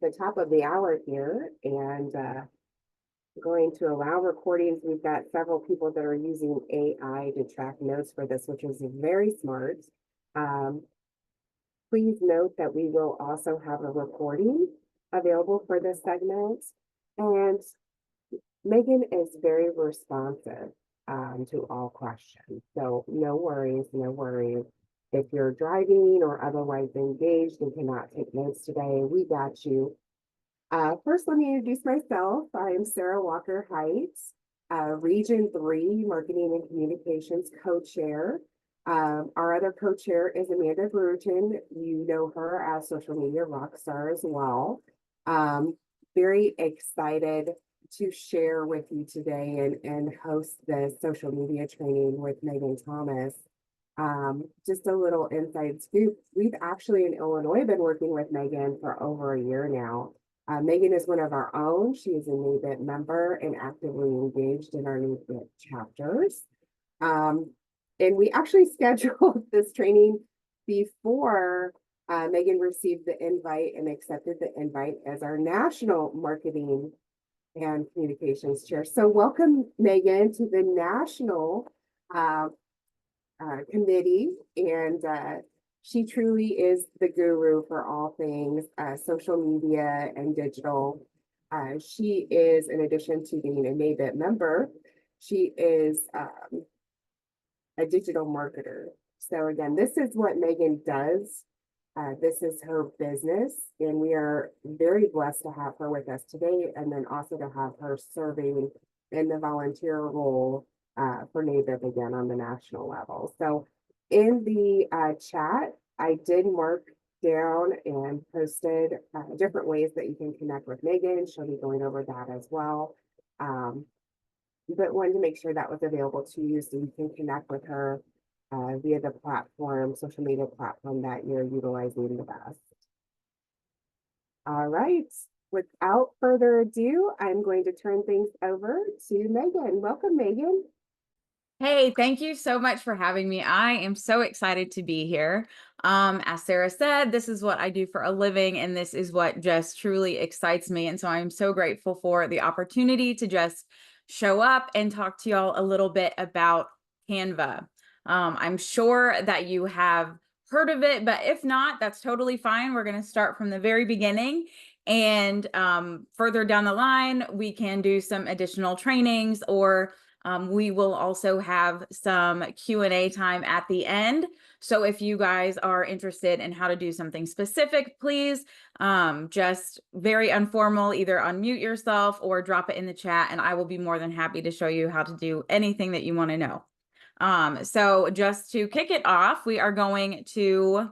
the top of the hour here, and going to allow recordings. We've got several people that are using AI to track notes for this, which is very smart. Um, Please note that we will also have a recording available for this segment. And Megan is very responsive to all questions. So no worries, no worries. If you're driving or otherwise engaged and cannot take notes today, we got you. First, let me introduce myself. I am Sarah Walker Heights, Region 3 Marketing and Communications Co-Chair. Our other co-chair is Amanda Brereton. You know her as social media rock star as well. Very excited to share with you today and host the social media training with Megan Thomas. Just a little inside scoop. We've actually in Illinois been working with Megan for over a year now. Megan is one of our own. She is a NABIP member and actively engaged in our NABIP chapters. And we actually scheduled this training before Megan received the invite and accepted the invite as our National Marketing and Communications Chair. So welcome, Megan, to the National Committee. And she truly is the guru for all things social media and digital. She is, in addition to being a NABIP member, she is a digital marketer. So again, this is what Megan does. This is her business, and we are very blessed to have her with us today, and then also to have her serving in the volunteer role for NABIP again on the national level. So in the chat, I did mark down and posted different ways that you can connect with Megan. She'll be going over that as well. But wanted to make sure that was available to you so you can connect with her via the platform, social media platform that you're utilizing the best. All right, without further ado, I'm going to turn things over to Megan. Welcome, Megan. Hey, thank you so much for having me. I am so excited to be here. As Sarah said, this is what I do for a living, and this is what just truly excites me. And so I'm so grateful for the opportunity to just show up and talk to y'all a little bit about CANVA. I'm sure that you have heard of it, but if not, that's totally fine. We're going to start from the very beginning. And further down the line, we can do some additional trainings, or we will also have some Q&A time at the end. So if you guys are interested in how to do something specific, please just very informal, either unmute yourself or drop it in the chat, and I will be more than happy to show you how to do anything that you want to know. So just to kick it off, we are going to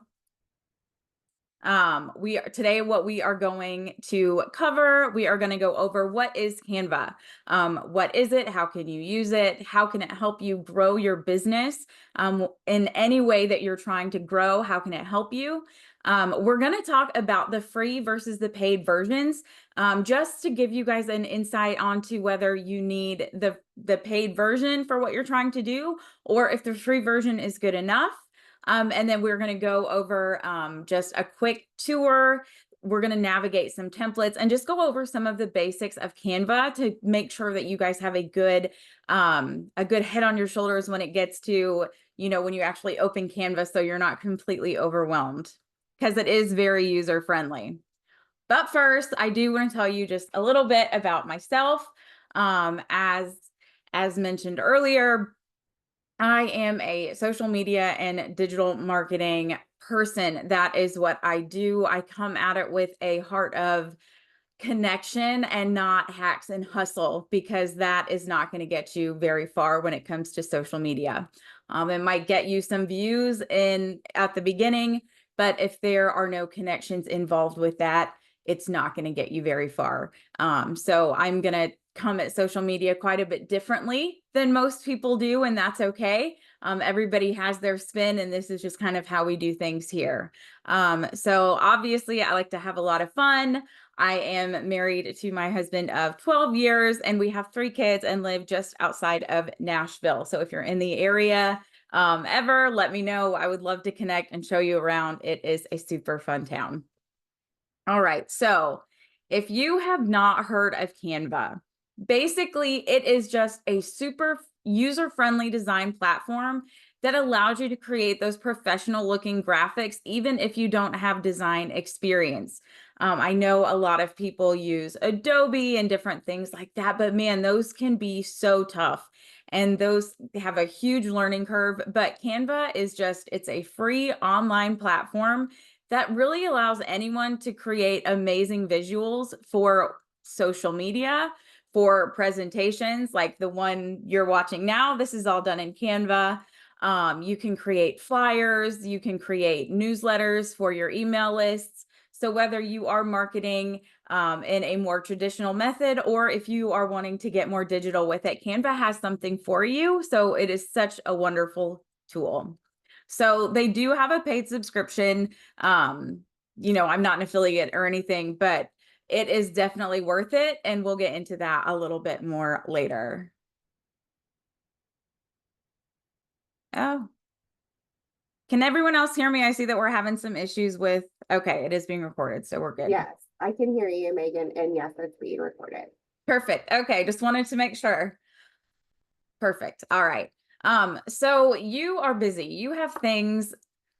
today what we are going to cover, we are going to go over what is CANVA. What is it? How can you use it? How can it help you grow your business in any way that you're trying to grow? How can it help you? We're going to talk about the free versus the paid versions, just to give you guys an insight onto whether you need the paid version for what you're trying to do, or if the free version is good enough. And then we're going to go over just a quick tour. We're going to navigate some templates and just go over some of the basics of CANVA to make sure that you guys have a good head on your shoulders when it gets to, when you actually open CANVA, so you're not completely overwhelmed, because it is very user friendly. But first, I do want to tell you just a little bit about myself. As mentioned earlier, I am a social media and digital marketing person. That is what I do. I come at it with a heart of connection and not hacks and hustle, because that is not going to get you very far when it comes to social media. It might get you some views at the beginning, but if there are no connections involved with that, it's not going to get you very far. So I'm going to come at social media quite a bit differently than most people do, and that's okay. Everybody has their spin, and this is just kind of how we do things here. So obviously I like to have a lot of fun. I am married to my husband of 12 years, and we have 3 kids and live just outside of Nashville. So if you're in the area ever, let me know. I would love to connect and show you around. It is a super fun town. All right. So if you have not heard of Canva, basically it is just a super user-friendly design platform that allows you to create those professional looking graphics, even if you don't have design experience. I know a lot of people use Adobe and different things like that, but man, those can be so tough. And those have a huge learning curve, but Canva is just, it's a free online platform that really allows anyone to create amazing visuals for social media, for presentations like the one you're watching now. This is all done in Canva. You can create flyers, you can create newsletters for your email lists. So whether you are marketing in a more traditional method, or if you are wanting to get more digital with it, Canva has something for you. So it is such a wonderful tool. So they do have a paid subscription. I'm not an affiliate or anything, but it is definitely worth it. And we'll get into that a little bit more later. Oh, can everyone else hear me? I see that we're having some issues with, okay, it is being recorded, so we're good. Yes, I can hear you, Megan, and yes, it's being recorded. Perfect. Okay, just wanted to make sure. Perfect. All right. So you are busy. You have things.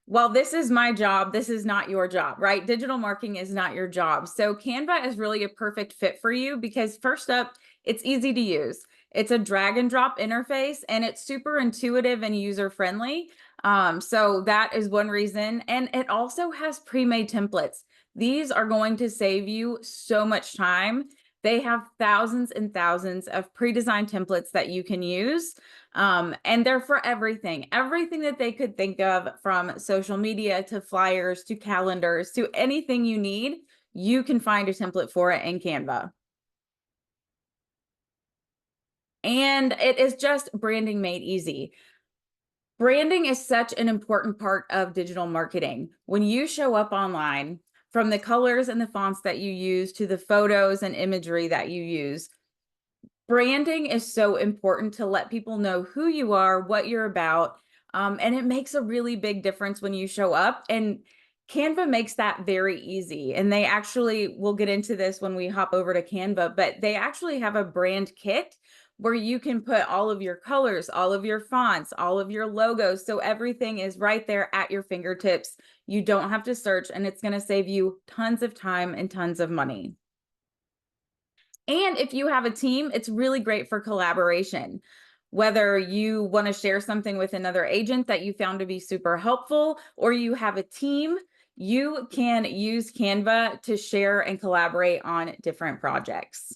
Well, this is my job. This is not your job, right? Digital marketing is not your job. So Canva is really a perfect fit for you because first up, it's easy to use. It's a drag and drop interface and it's super intuitive and user friendly. So that is one reason. And it also has pre-made templates. These are going to save you so much time. They have thousands and thousands of pre-designed templates that you can use. And they're for everything that they could think of, from social media to flyers to calendars to anything you need. You can find a template for it in Canva. And it is just branding made easy. Branding is such an important part of digital marketing. When you show up online, from the colors and the fonts that you use to the photos and imagery that you use, branding is so important to let people know who you are, what you're about. And it makes a really big difference when you show up. And Canva makes that very easy. And they actually, we'll get into this when we hop over to Canva, but they actually have a brand kit where you can put all of your colors, all of your fonts, all of your logos. So everything is right there at your fingertips. You don't have to search, and it's going to save you tons of time and tons of money. And if you have a team, it's really great for collaboration. Whether you want to share something with another agent that you found to be super helpful, or you have a team, you can use Canva to share and collaborate on different projects.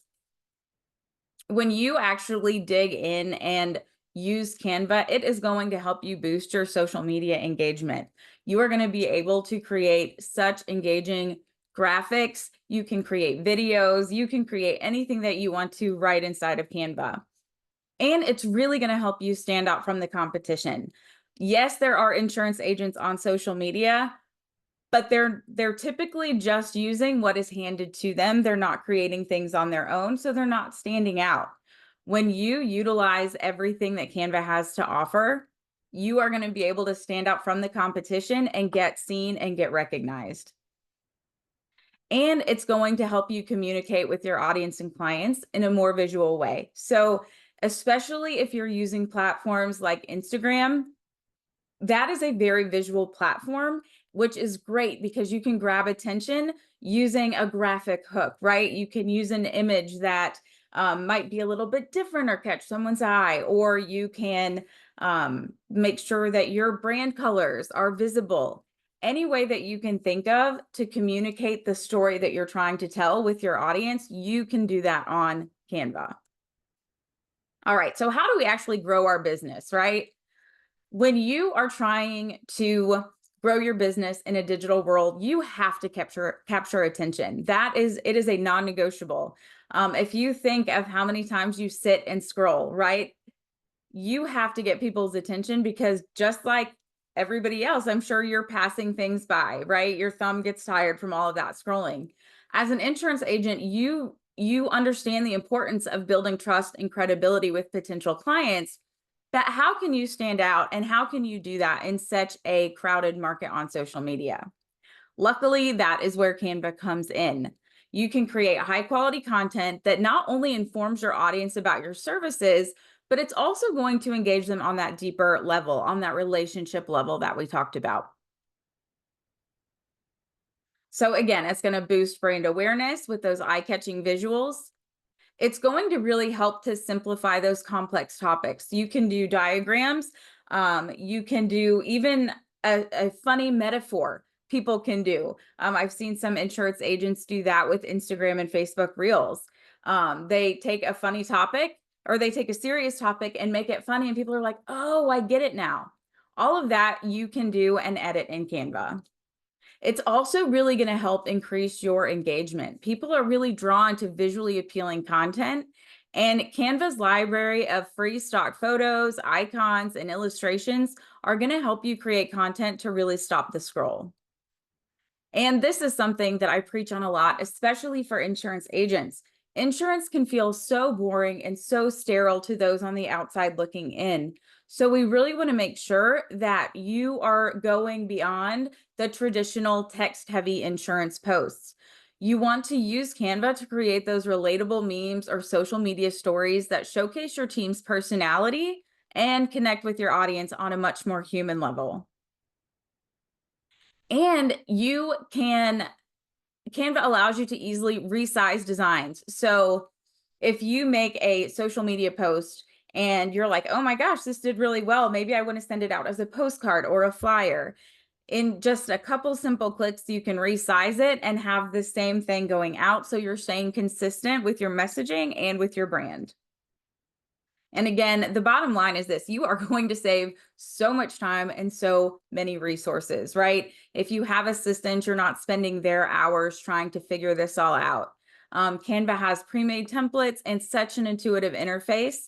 When you actually dig in and use Canva, it is going to help you boost your social media engagement. You are going to be able to create such engaging graphics. You can create videos. You can create anything that you want to right inside of Canva. And it's really going to help you stand out from the competition. Yes, there are insurance agents on social media, but they're typically just using what is handed to them. They're not creating things on their own, so they're not standing out. When you utilize everything that Canva has to offer, you are going to be able to stand out from the competition and get seen and get recognized. And it's going to help you communicate with your audience and clients in a more visual way. So, especially if you're using platforms like Instagram, that is a very visual platform, which is great because you can grab attention using a graphic hook, right? You can use an image that might be a little bit different or catch someone's eye, or you can make sure that your brand colors are visible. Any way that you can think of to communicate the story that you're trying to tell with your audience, you can do that on Canva. All right, so how do we actually grow our business, right? When you are trying to grow your business in a digital world, you have to capture attention. It is a non-negotiable. If you think of how many times you sit and scroll, right? You have to get people's attention because just like everybody else, I'm sure you're passing things by, right? Your thumb gets tired from all of that scrolling. As an insurance agent, you understand the importance of building trust and credibility with potential clients. But how can you stand out, and how can you do that in such a crowded market on social media? Luckily, that is where Canva comes in. You can create high quality content that not only informs your audience about your services, but it's also going to engage them on that deeper level, on that relationship level that we talked about. So again, it's going to boost brand awareness with those eye-catching visuals. It's going to really help to simplify those complex topics. You can do diagrams. You can do even a funny metaphor people can do. I've seen some insurance agents do that with Instagram and Facebook Reels. They take a funny topic or they take a serious topic and make it funny, and people are like, oh, I get it now. All of that you can do and edit in Canva. It's also really going to help increase your engagement. People are really drawn to visually appealing content, and Canva's library of free stock photos, icons, and illustrations are going to help you create content to really stop the scroll. And this is something that I preach on a lot, especially for insurance agents. Insurance can feel so boring and so sterile to those on the outside looking in. So we really want to make sure that you are going beyond the traditional text-heavy insurance posts. You want to use Canva to create those relatable memes or social media stories that showcase your team's personality and connect with your audience on a much more human level. And Canva allows you to easily resize designs. So if you make a social media post and you're like, oh my gosh, this did really well, maybe I want to send it out as a postcard or a flyer. In just a couple simple clicks, you can resize it and have the same thing going out. So you're staying consistent with your messaging and with your brand. And again, the bottom line is this: you are going to save so much time and so many resources, right? If you have assistants, you're not spending their hours trying to figure this all out. Canva has pre-made templates and such an intuitive interface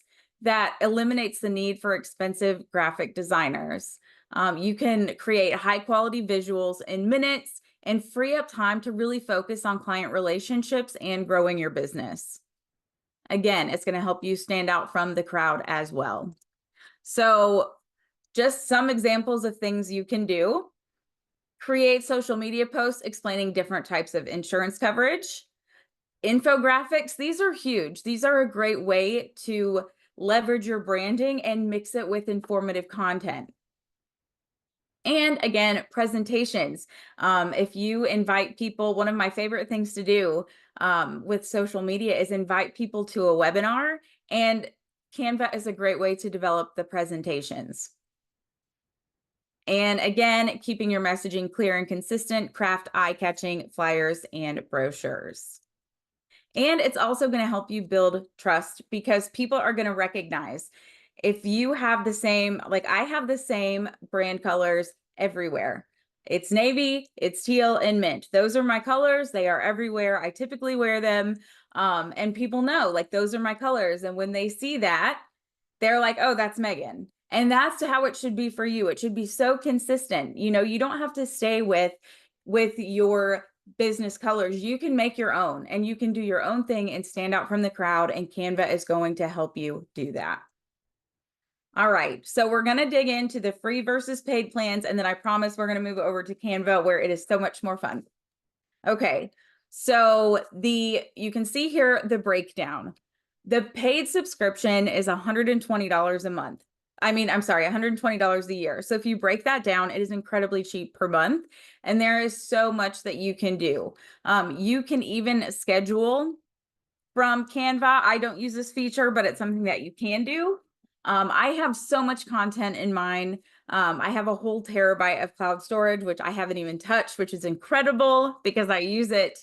that eliminates the need for expensive graphic designers. You can create high quality visuals in minutes and free up time to really focus on client relationships and growing your business. Again, it's going to help you stand out from the crowd as well. So just some examples of things you can do: create social media posts explaining different types of insurance coverage. Infographics, these are huge. These are a great way to leverage your branding and mix it with informative content. And again, presentations. If you invite people, one of my favorite things to do with social media is invite people to a webinar, and Canva is a great way to develop the presentations. And again, keeping your messaging clear and consistent, craft eye-catching flyers and brochures. And it's also going to help you build trust, because people are going to recognize if you have the same, like I have the same brand colors everywhere. It's navy, it's teal, and mint. Those are my colors. They are everywhere. I typically wear them. And people know, like, those are my colors. And when they see that, they're like, oh, that's Megan. And that's how it should be for you. It should be so consistent. You know, you don't have to stay with your business colors. You can make your own, and you can do your own thing and stand out from the crowd, and Canva is going to help you do that. All right, so we're going to dig into the free versus paid plans, and then I promise we're going to move over to Canva, where it is so much more fun. Okay, so you can see here the breakdown. The paid subscription is $120 a month. I'm sorry, $120 a year. So if you break that down, it is incredibly cheap per month, and there is so much that you can do. You can even schedule from Canva. I don't use this feature, but it's something that you can do. I have so much content in mine. I have a whole terabyte of cloud storage, which I haven't even touched, which is incredible because I use it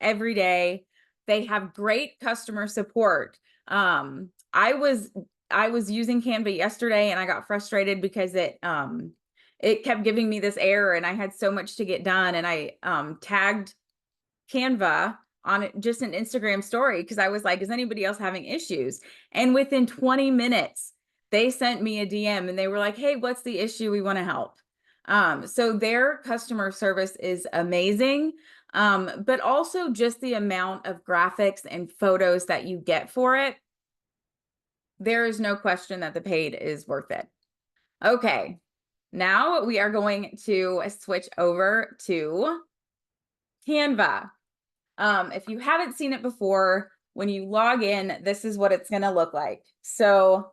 every day. They have great customer support. I was using Canva yesterday, and I got frustrated because it kept giving me this error, and I had so much to get done, and I tagged Canva on just an Instagram story because I was like, is anybody else having issues? And within 20 minutes, they sent me a DM and they were like, hey, what's the issue? We want to help. So their customer service is amazing. But also just the amount of graphics and photos that you get for it, there is no question that the paid is worth it. Okay, now we are going to switch over to Canva. If you haven't seen it before, when you log in, this is what it's going to look like. So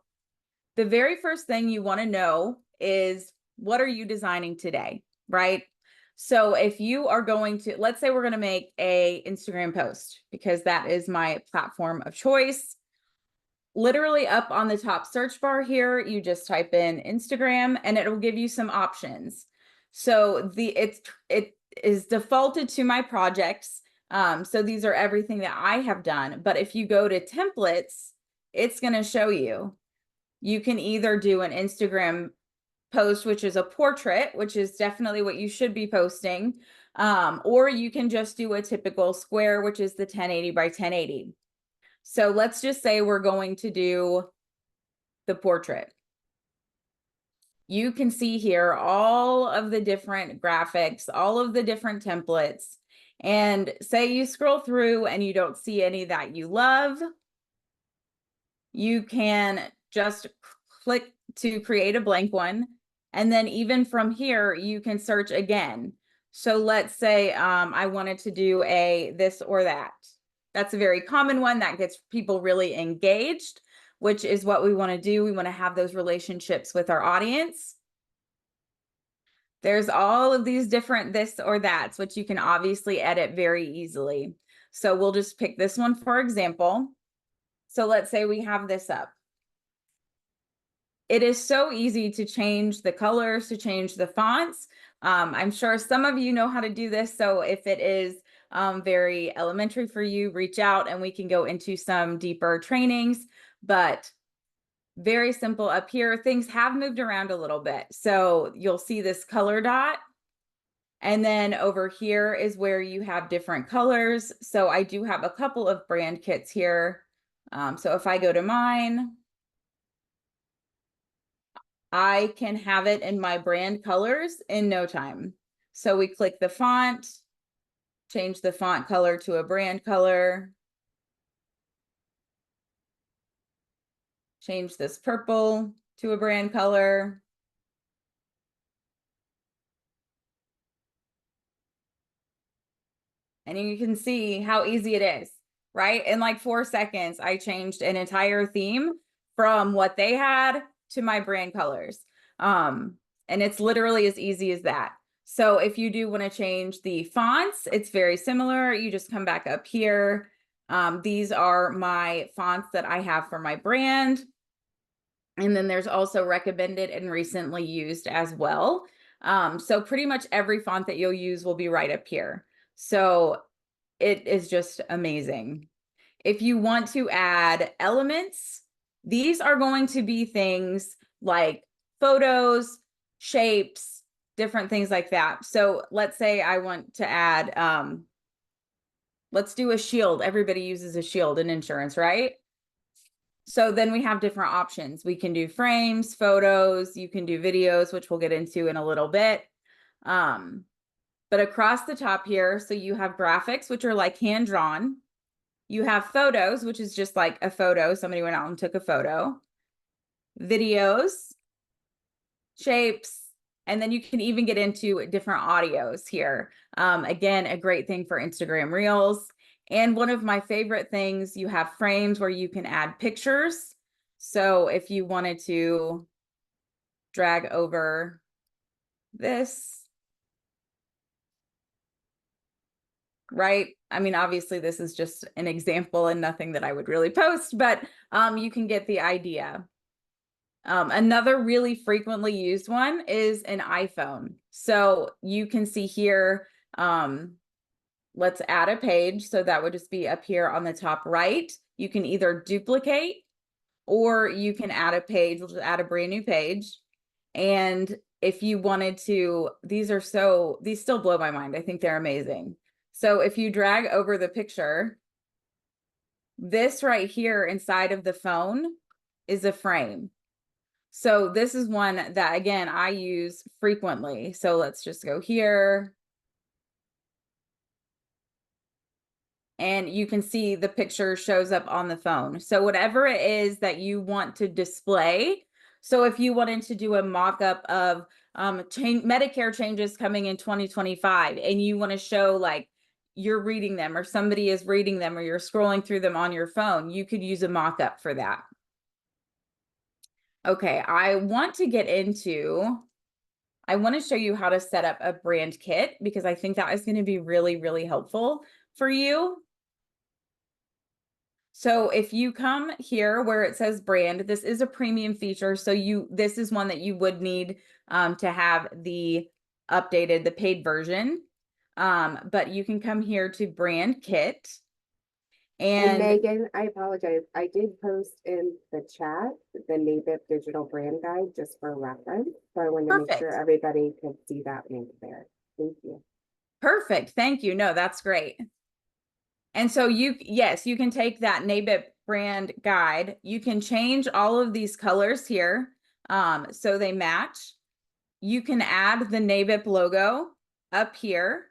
the very first thing you want to know is, what are you designing today, right? So if you are going to, let's say we're going to make a Instagram post, because that is my platform of choice. Literally up on the top search bar here, you just type in Instagram and it will give you some options. So it is defaulted to my projects. So these are everything that I have done. But if you go to templates, it's going to show you. You can either do an Instagram post, which is a portrait, which is definitely what you should be posting. Or you can just do a typical square, which is the 1080 by 1080. So let's just say we're going to do the portrait. You can see here all of the different graphics, all of the different templates. And say you scroll through and you don't see any that you love, you can just click to create a blank one. And then even from here, you can search again. So let's say I wanted to do a this or that. That's a very common one that gets people really engaged, which is what we want to do. We want to have those relationships with our audience. There's all of these different this or that's, which you can obviously edit very easily. So we'll just pick this one for example. So let's say we have this up. It is so easy to change the colors, to change the fonts. I'm sure some of you know how to do this. So if it is very elementary for you, reach out and we can go into some deeper trainings, but very simple up here. Things have moved around a little bit. So you'll see this color dot. And then over here is where you have different colors. So I do have a couple of brand kits here. So if I go to mine, I can have it in my brand colors in no time. So we click the font, change the font color to a brand color, change this purple to a brand color. And you can see how easy it is, right? In like 4 seconds, I changed an entire theme from what they had to my brand colors. And it's literally as easy as that. So if you do want to change the fonts, it's very similar. You just come back up here. These are my fonts that I have for my brand. And then there's also recommended and recently used as well. So pretty much every font that you'll use will be right up here. So it is just amazing. If you want to add elements, these are going to be things like photos, shapes, different things like that. So let's say I want to add, let's do a shield. Everybody uses a shield in insurance, right? So then we have different options. We can do frames, photos, you can do videos, which we'll get into in a little bit. But across the top here, so you have graphics, which are like hand drawn. You have photos, which is just like a photo. Somebody went out and took a photo. Videos, shapes, and then you can even get into different audios here. Again, a great thing for Instagram Reels. And one of my favorite things, you have frames where you can add pictures. So if you wanted to drag over this, right? I mean, obviously this is just an example and nothing that I would really post, but you can get the idea. Another really frequently used one is an iPhone. So you can see here, let's add a page. So that would just be up here on the top right. You can either duplicate or you can add a page. We'll just add a brand new page. And if you wanted to, these still blow my mind. I think they're amazing. So if you drag over the picture, this right here inside of the phone is a frame. So this is one that, again, I use frequently. So let's just go here. And you can see the picture shows up on the phone. So whatever it is that you want to display. So if you wanted to do a mock-up of Medicare changes coming in 2025, and you want to show like you're reading them or somebody is reading them or you're scrolling through them on your phone, you could use a mock-up for that. Okay, I want to show you how to set up a brand kit because I think that is going to be really, really helpful for you. So if you come here where it says brand, this is a premium feature. So this is one that you would need to have the paid version. But you can come here to brand kit. And And Megan, I apologize. I did post in the chat the NABIP digital brand guide just for reference. So I wanted to make sure perfect. everybody could see that link there. Thank you. Perfect. Thank you. No, that's great. And so yes, you can take that NABIP brand guide. You can change all of these colors here so they match. You can add the NABIP logo up here.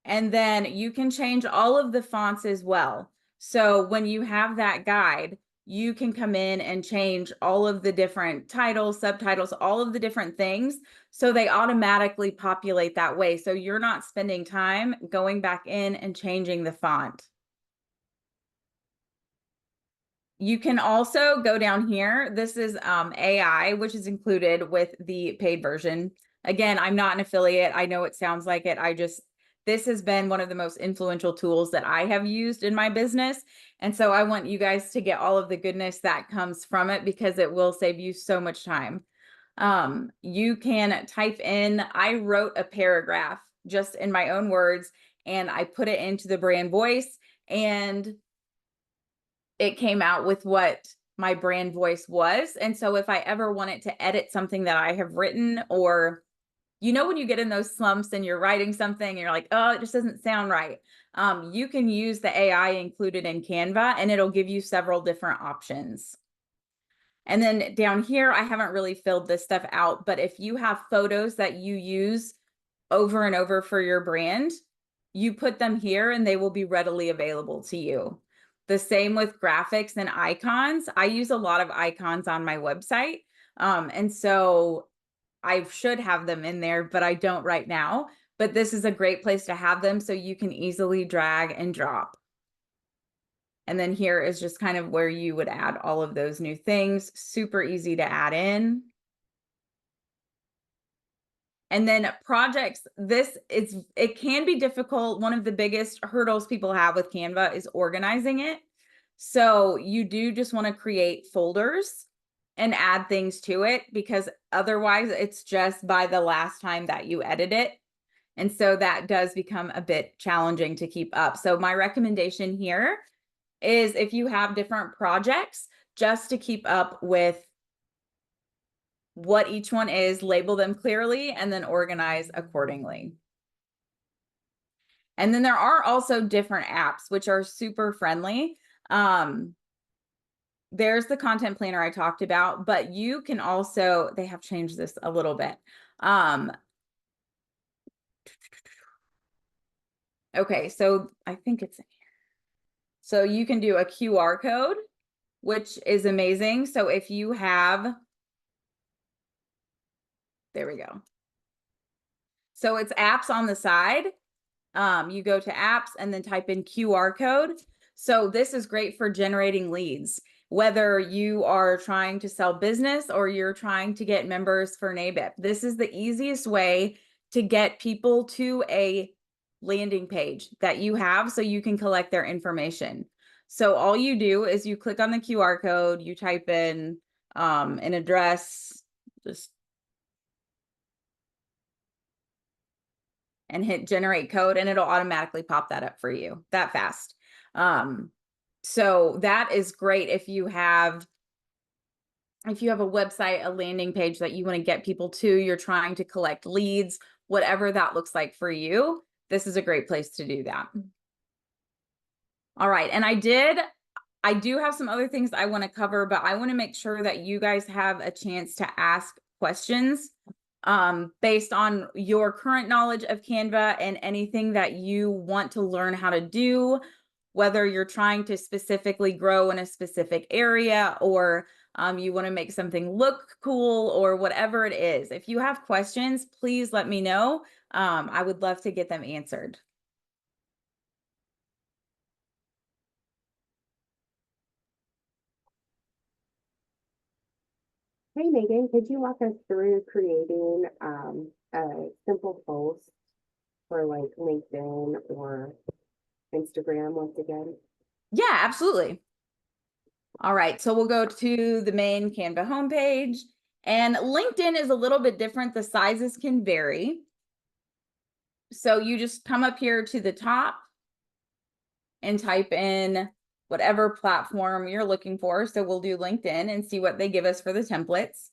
And then you can change all of the fonts as well. So when you have that guide, you can come in and change all of the different titles, subtitles, all of the different things. So they automatically populate that way. So you're not spending time going back in and changing the font. You can also go down here. This is AI, which is included with the paid version. Again, I'm not an affiliate. I know it sounds like it. This has been one of the most influential tools that I have used in my business. And so I want you guys to get all of the goodness that comes from it because it will save you so much time. You can type in, I wrote a paragraph just in my own words, and I put it into the brand voice, and it came out with what my brand voice was. And so if I ever wanted to edit something that I have written, or when you get in those slumps and you're writing something and you're like, oh, it just doesn't sound right. You can use the AI included in Canva and it'll give you several different options. And then down here, I haven't really filled this stuff out, but if you have photos that you use over and over for your brand, you put them here and they will be readily available to you. The same with graphics and icons. I use a lot of icons on my website. And so I should have them in there, but I don't right now. But this is a great place to have them so you can easily drag and drop. And then here is just kind of where you would add all of those new things. Super easy to add in. And then projects, it can be difficult. One of the biggest hurdles people have with Canva is organizing it. So you do just want to create folders and add things to it because otherwise it's just by the last time that you edit it. And so that does become a bit challenging to keep up. So my recommendation here is if you have different projects, just to keep up with what each one is, label them clearly, and then organize accordingly. And then there are also different apps, which are super friendly. There's the content planner I talked about, but you can also, they have changed this a little bit. Okay, so I think it's in here. So you can do a QR code, which is amazing. So if you have, there we go. So it's apps on the side. You go to apps and then type in QR code. So this is great for generating leads, whether you are trying to sell business or you're trying to get members for NABIP. This is the easiest way to get people to a landing page that you have so you can collect their information. So all you do is you click on the QR code, you type in an address, and hit generate code, and it'll automatically pop that up for you that fast. So that is great if you have a website, a landing page that you want to get people to, you're trying to collect leads, whatever that looks like for you, this is a great place to do that. All right, and I do have some other things I want to cover, but I want to make sure that you guys have a chance to ask questions based on your current knowledge of Canva and anything that you want to learn how to do, whether you're trying to specifically grow in a specific area or you want to make something look cool or whatever it is. If you have questions, please let me know. I would love to get them answered. Hey Megan, could you walk us through creating a simple post for like LinkedIn or Instagram once again? Yeah, absolutely. All right, so we'll go to the main Canva homepage, and LinkedIn is a little bit different. The sizes can vary. So you just come up here to the top and type in whatever platform you're looking for. So we'll do LinkedIn and see what they give us for the templates.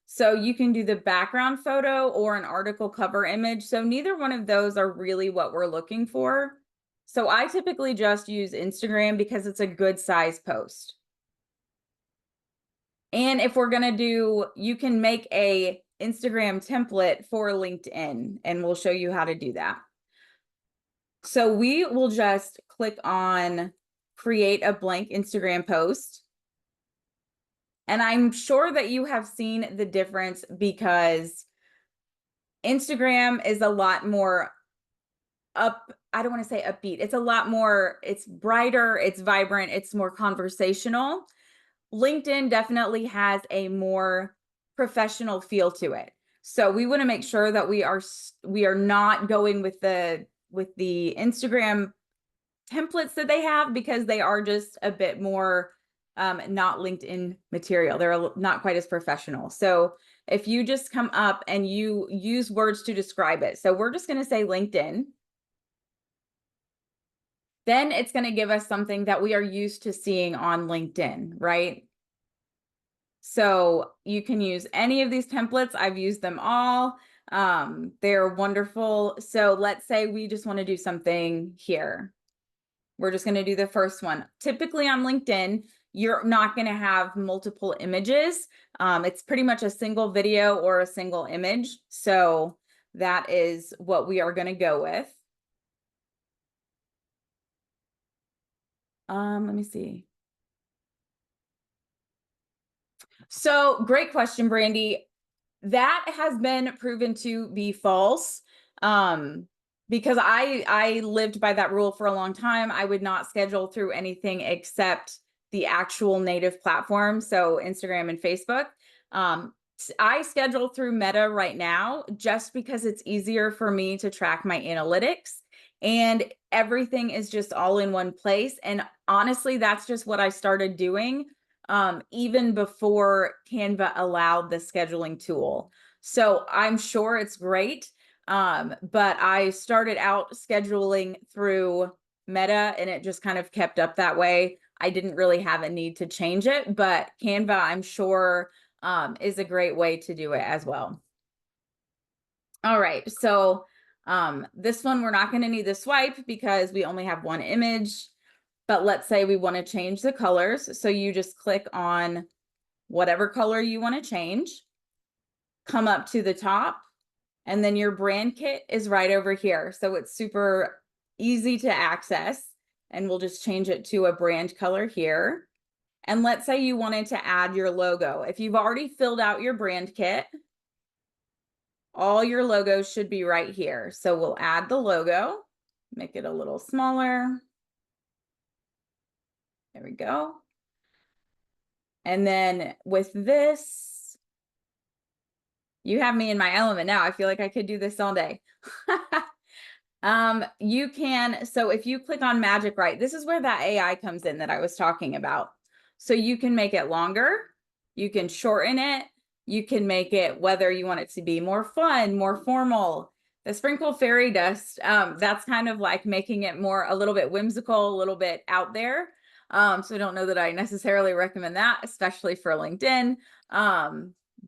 So you can do the background photo or an article cover image. So neither one of those are really what we're looking for. So I typically just use Instagram because it's a good size post. And if we're gonna do, you can make a Instagram template for LinkedIn, and we'll show you how to do that. So we will just click on create a blank Instagram post. And I'm sure that you have seen the difference because Instagram is a lot more I don't want to say upbeat. It's a lot more, it's brighter, it's vibrant, it's more conversational. LinkedIn definitely has a more professional feel to it. So we want to make sure that we are not going with the Instagram templates that they have, because they are just a bit more not LinkedIn material. They're not quite as professional. So if you just come up and you use words to describe it. So we're just going to say LinkedIn. Then it's going to give us something that we are used to seeing on LinkedIn, right? So you can use any of these templates. I've used them all. They're wonderful. So let's say we just want to do something here. We're just going to do the first one. Typically on LinkedIn, you're not going to have multiple images. It's pretty much a single video or a single image. So that is what we are going to go with. Let me see. So great question, Brandy. That has been proven to be false. Because I lived by that rule for a long time. I would not schedule through anything except the actual native platform, so Instagram and Facebook. I schedule through Meta right now just because it's easier for me to track my analytics, and everything is just all in one place. And honestly, that's just what I started doing even before Canva allowed the scheduling tool. So I'm sure it's great. But I started out scheduling through Meta, and it just kind of kept up that way. I didn't really have a need to change it, but Canva, I'm sure, is a great way to do it as well. All right, so this one, we're not going to need the swipe because we only have one image. But let's say we want to change the colors. So you just click on whatever color you want to change, come up to the top, and then your brand kit is right over here. So it's super easy to access, and we'll just change it to a brand color here. And let's say you wanted to add your logo. If you've already filled out your brand kit, all your logos should be right here. So we'll add the logo, make it a little smaller. There we go. And then with this, you have me in my element now. I feel like I could do this all day. You can, so if you click on Magic Write, this is where that AI comes in that I was talking about. So you can make it longer, you can shorten it, you can make it whether you want it to be more fun, more formal. The sprinkle fairy dust, that's kind of like making it more, a little bit whimsical, a little bit out there. So I don't know that I necessarily recommend that, especially for LinkedIn.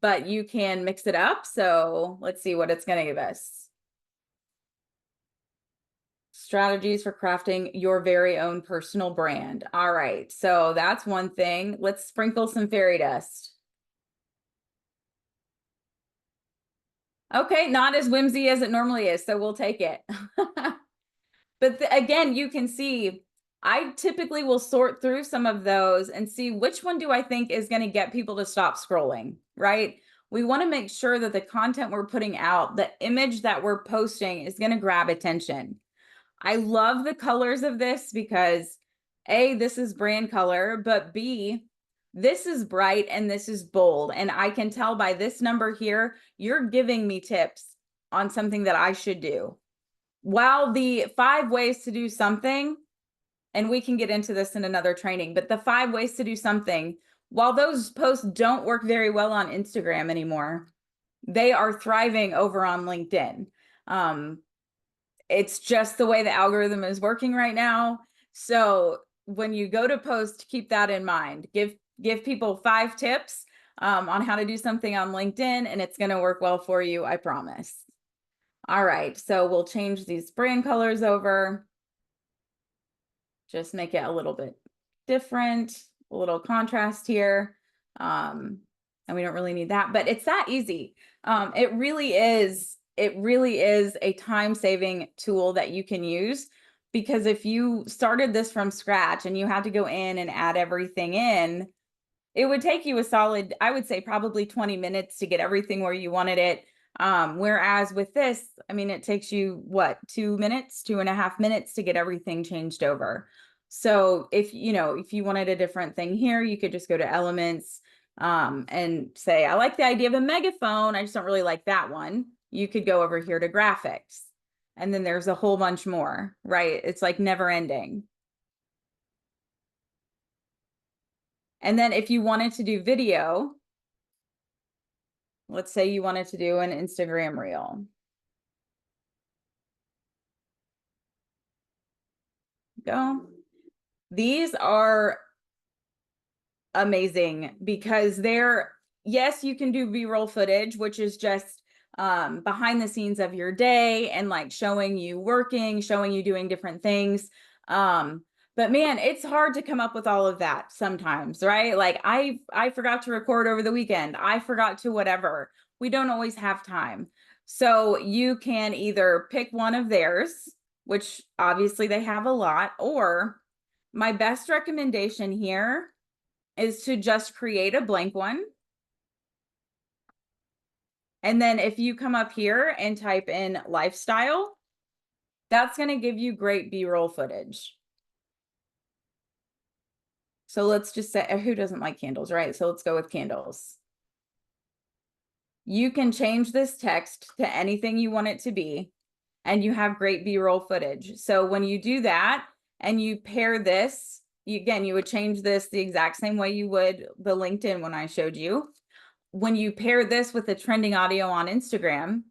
But you can mix it up. So let's see what it's going to give us. Strategies for crafting your very own personal brand. All right, so that's one thing. Let's sprinkle some fairy dust. Okay, not as whimsy as it normally is, so we'll take it. But again, you can see I typically will sort through some of those and see which one do I think is going to get people to stop scrolling, right? We want to make sure that the content we're putting out, the image that we're posting, is going to grab attention. I love the colors of this because A, this is brand color, but B, This is bright and this is bold. And I can tell by this number here, you're giving me tips on something that I should do. While the 5 ways to do something, and we can get into this in another training, but the 5 ways to do something, while those posts don't work very well on Instagram anymore, they are thriving over on LinkedIn. It's just the way the algorithm is working right now. So when you go to post, keep that in mind. Give people 5 tips on how to do something on LinkedIn, and it's going to work well for you, I promise. All right, so we'll change these brand colors over. Just make it a little bit different, a little contrast here. And we don't really need that, but it's that easy. It really is a time-saving tool that you can use, because if you started this from scratch and you had to go in and add everything in, it would take you a solid, I would say probably 20 minutes to get everything where you wanted it. Whereas with this, I mean, it takes you what, 2 minutes, 2.5 minutes to get everything changed over. So if you wanted a different thing here, you could just go to elements and say, I like the idea of a megaphone, I just don't really like that one. You could go over here to graphics, and then there's a whole bunch more, right? It's like never ending. And then if you wanted to do video, let's say you wanted to do an Instagram reel. Go. These are amazing because yes, you can do B-roll footage, which is just behind the scenes of your day and like showing you working, showing you doing different things. But man, it's hard to come up with all of that sometimes, right? Like I forgot to record over the weekend. I forgot to whatever. We don't always have time. So you can either pick one of theirs, which obviously they have a lot, or my best recommendation here is to just create a blank one. And then if you come up here and type in lifestyle, that's going to give you great B-roll footage. So let's just say, who doesn't like candles, right? So let's go with candles. You can change this text to anything you want it to be, and you have great B-roll footage. So when you do that and you pair this, you would change this the exact same way you would the LinkedIn when I showed you. When you pair this with the trending audio on Instagram,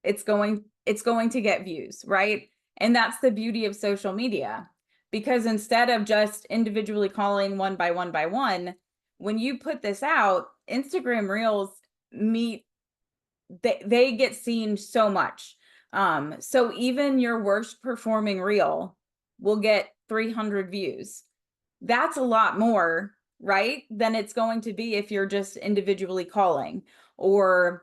it's going to get views, right? And that's the beauty of social media, because instead of just individually calling one by one, when you put this out, Instagram Reels they get seen so much. So even your worst performing reel will get 300 views. That's a lot more, right, than it's going to be if you're just individually calling. Or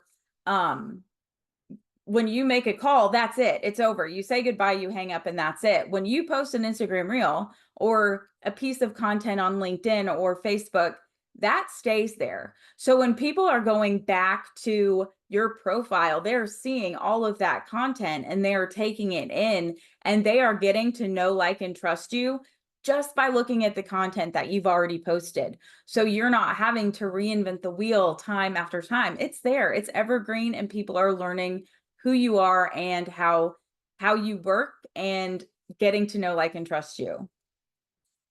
when you make a call, that's it. It's over. You say goodbye, you hang up, and that's it. When you post an Instagram reel or a piece of content on LinkedIn or Facebook, that stays there. So when people are going back to your profile, they're seeing all of that content and they're taking it in, and they are getting to know, like, and trust you just by looking at the content that you've already posted. So you're not having to reinvent the wheel time after time. It's there, it's evergreen, and people are learning who you are and how you work and getting to know, like, and trust you.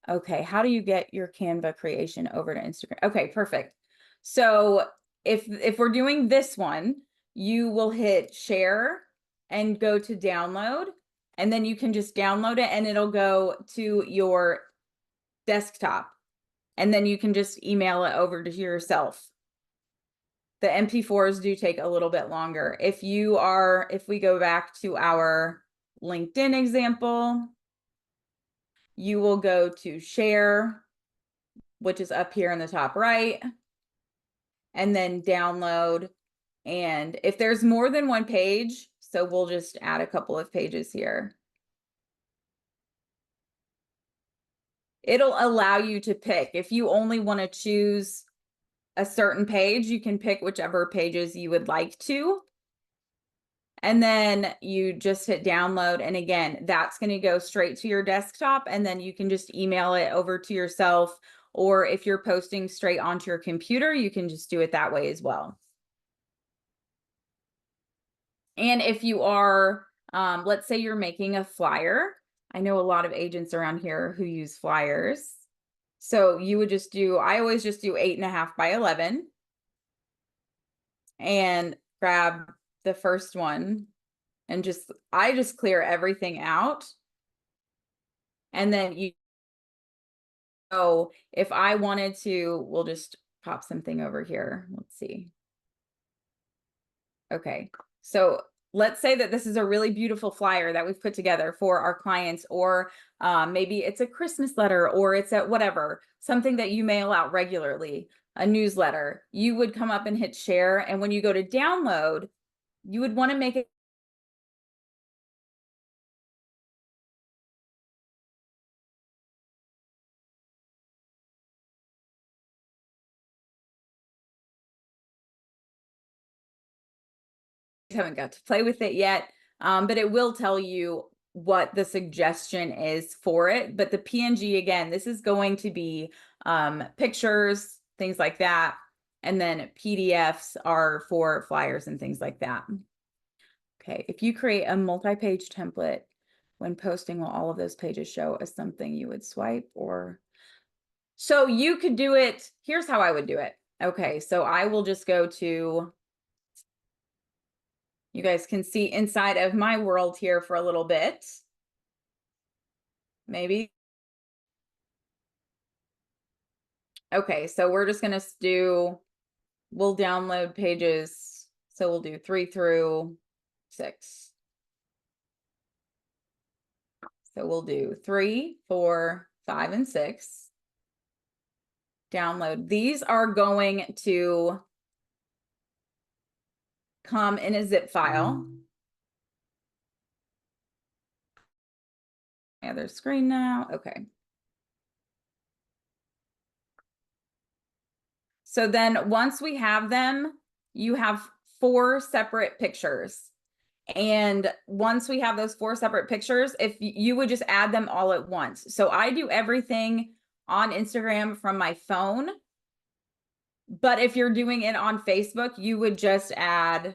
Okay, how do you get your Canva creation over to Instagram? Okay, perfect. So if we're doing this one, you will hit share and go to download, and then you can just download it and it'll go to your desktop, and then you can just email it over to yourself. The MP4s do take a little bit longer. If we go back to our LinkedIn example, you will go to share, which is up here in the top right, and then download. And if there's more than one page, so we'll just add a couple of pages here. It'll allow you to pick. If you only want to choose a certain page, you can pick whichever pages you would like to. And then you just hit download. And again, that's going to go straight to your desktop. And then you can just email it over to yourself, or if you're posting straight onto your computer, you can just do it that way as well. And if you are, let's say you're making a flyer. I know a lot of agents around here who use flyers. So you would just do, I always just do 8.5 by 11 and grab the first one and I just clear everything out. And then if I wanted to, we'll just pop something over here. Let's see. Okay, so let's say that this is a really beautiful flyer that we've put together for our clients, or maybe it's a Christmas letter, or it's a whatever, something that you mail out regularly, a newsletter. You would come up and hit share, and when you go to download, you would want to make it haven't got to play with it yet, but it will tell you what the suggestion is for it. But the PNG, again, this is going to be pictures, things like that. And then PDFs are for flyers and things like that. Okay, if you create a multi-page template, when posting, will all of those pages show as something you would swipe? Or so you could do it. Here's how I would do it. Okay, so I will just go to, you guys can see inside of my world here for a little bit. Maybe. Okay, so we're just gonna we'll download pages. So we'll do 3 through 6. So we'll do 3, 4, 5, and 6. Download. These are going to come in a zip file. My other screen now. Okay. So then once we have them, you have 4 separate pictures. And once we have those 4 separate pictures, if you would just add them all at once. So I do everything on Instagram from my phone. But if you're doing it on Facebook, you would just add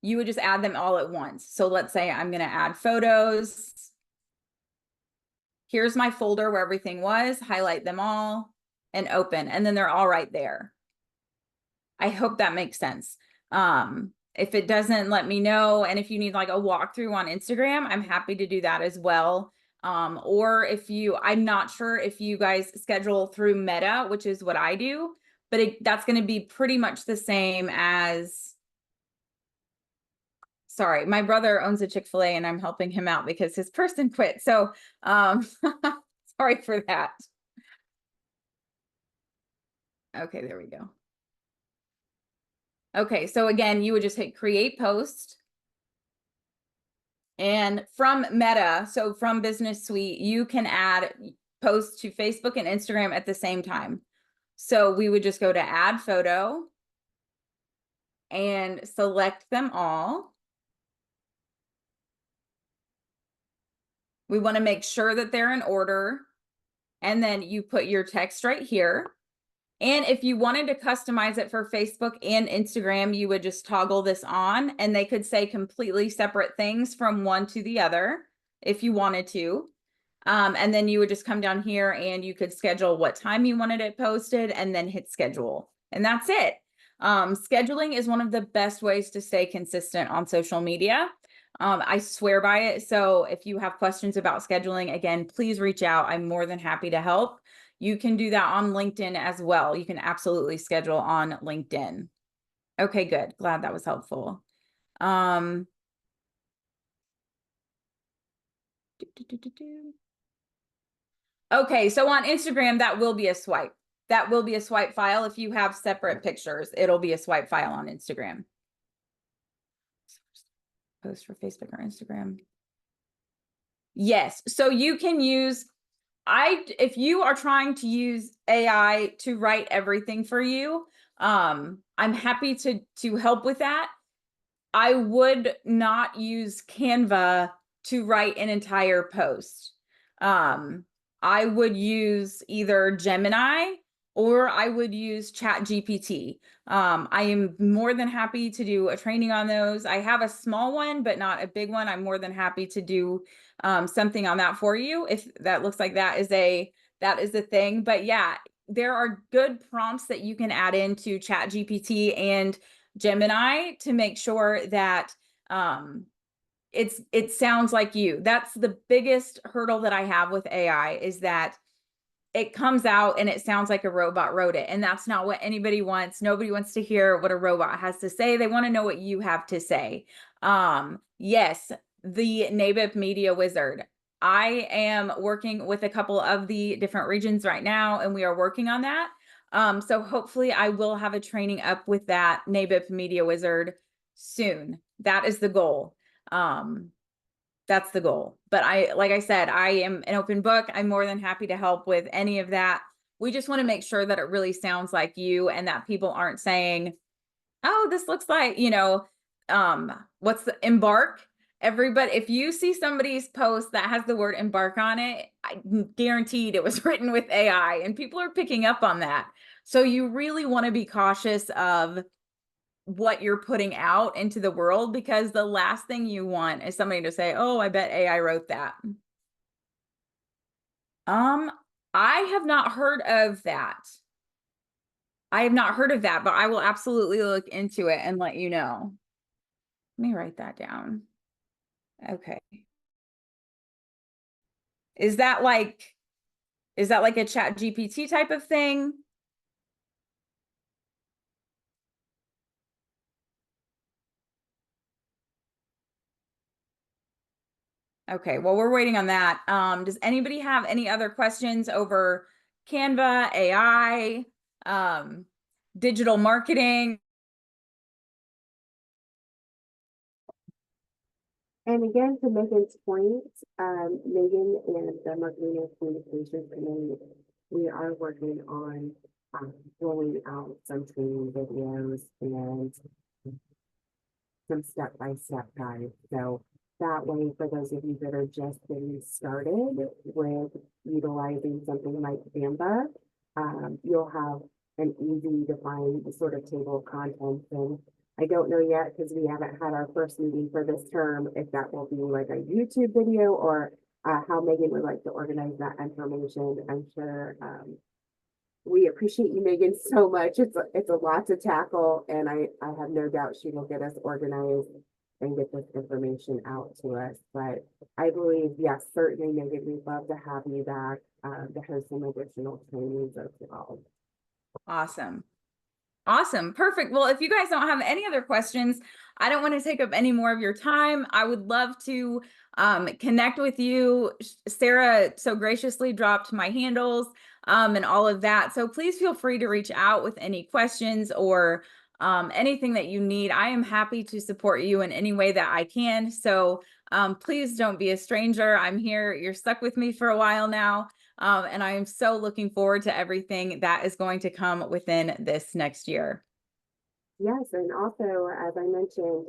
them all at once. So let's say I'm going to add photos. Here's my folder where everything was, highlight them all and open, and then they're all right there. I hope that makes sense. If it doesn't, let me know. And if you need like a walkthrough on Instagram, I'm happy to do that as well. Or I'm not sure if you guys schedule through Meta, which is what I do, but that's going to be pretty much the same as, sorry, my brother owns a Chick-fil-A and I'm helping him out because his person quit. So, sorry for that. Okay, there we go. Okay, so again, you would just hit create post. And from Meta, so from Business Suite, you can add posts to Facebook and Instagram at the same time. So we would just go to add photo and select them all. We want to make sure that they're in order. And then you put your text right here. And if you wanted to customize it for Facebook and Instagram, you would just toggle this on and they could say completely separate things from one to the other if you wanted to. And then you would just come down here and you could schedule what time you wanted it posted and then hit schedule. And that's it. Scheduling is one of the best ways to stay consistent on social media. I swear by it. So if you have questions about scheduling, again, please reach out. I'm more than happy to help. You can do that on LinkedIn as well. You can absolutely schedule on LinkedIn. Okay, good. Glad that was helpful. Okay, so on Instagram, that will be a swipe. That will be a swipe file. If you have separate pictures, it'll be a swipe file on Instagram. Post for Facebook or Instagram. Yes, so you can use, if you are trying to use AI to write everything for you, I'm happy to help with that. I would not use Canva to write an entire post. I would use either Gemini or I would use Chat GPT. I am more than happy to do a training on those. I have a small one, but not a big one. I'm more than happy to do something on that for you if that looks like that is a thing. But yeah, there are good prompts that you can add into Chat GPT and Gemini to make sure that it sounds like you. That's the biggest hurdle that I have with AI is that it comes out and it sounds like a robot wrote it. And that's not what anybody wants. Nobody wants to hear what a robot has to say. They want to know what you have to say. Yes, the NABIP Media Wizard. I am working with a couple of the different regions right now, and we are working on that. So hopefully I will have a training up with that NABIP Media Wizard soon. That is the goal. That's the goal. But like I said, I am an open book. I'm more than happy to help with any of that. We just want to make sure that it really sounds like you and that people aren't saying, oh, this looks like, what's the embark? Everybody, if you see somebody's post that has the word embark on it, I guaranteed it was written with AI, and people are picking up on that. So you really want to be cautious of what you're putting out into the world, because the last thing you want is somebody to say, oh, I bet AI wrote that. I have not heard of that. I have not heard of that, but I will absolutely look into it and let you know. Let me write that down. Okay. Is that like a Chat GPT type of thing? Okay, well, we're waiting on that. Does anybody have any other questions over Canva, AI, digital marketing? And again, to Megan's point, Megan and the Marketing and Communications Committee, we are working on rolling out some training videos and some step-by-step guides. So that way, for those of you that are just getting started with utilizing something like Canva, you'll have an easy to find sort of table of contents. And I don't know yet, because we haven't had our first meeting for this term, if that will be like a YouTube video or how Megan would like to organize that information. I'm sure we appreciate you, Megan, so much. It's a lot to tackle, and I have no doubt she will get us organized and get this information out to us. But I believe, yes, certainly, Megan, we'd love to have you back to host some additional trainings as well. Awesome. Awesome. Perfect. Well, if you guys don't have any other questions, I don't want to take up any more of your time. I would love to connect with you. Sarah so graciously dropped my handles and all of that. So please feel free to reach out with any questions or anything that you need. I am happy to support you in any way that I can. So please don't be a stranger. I'm here. You're stuck with me for a while now. And I am so looking forward to everything that is going to come within this next year. Yes, and also, as I mentioned,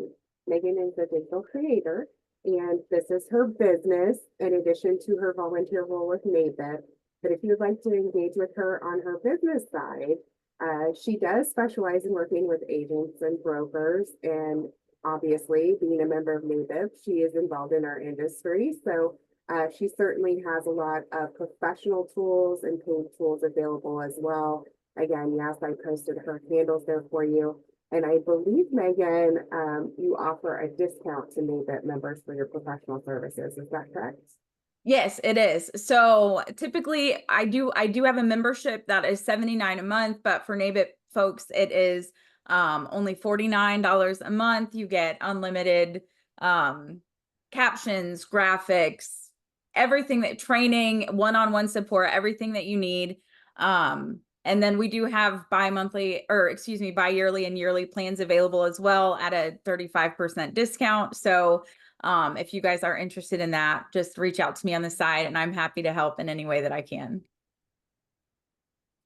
Megan is a digital creator, and this is her business in addition to her volunteer role with NABIP. But if you'd like to engage with her on her business side, she does specialize in working with agents and brokers. And obviously, being a member of NABIP, she is involved in our industry. So she certainly has a lot of professional tools and paid tools available as well. Again, yes, I posted her handles there for you. And I believe, Megan, you offer a discount to NABIP members for your professional services. Is that correct? Yes, it is. So typically I do have a membership that is $79 a month, but for NABIP folks, it is only $49 a month. You get unlimited captions, graphics, everything that training, one-on-one support, everything that you need. And then we do have bi-yearly and yearly plans available as well at a 35% discount. So if you guys are interested in that, just reach out to me on the side and I'm happy to help in any way that I can.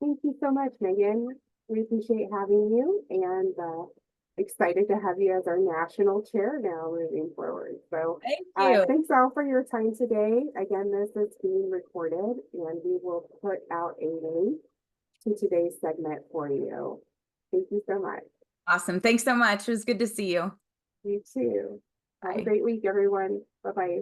Thank you so much, Megan. We appreciate having you, and excited to have you as our national chair now moving forward. So Thank you. thanks all for your time today. Again, this is being recorded and we will put out a link to today's segment for you. Thank you so much. Awesome. Thanks so much. It was good to see you. You too. Have a Bye. great week, everyone. Bye-bye.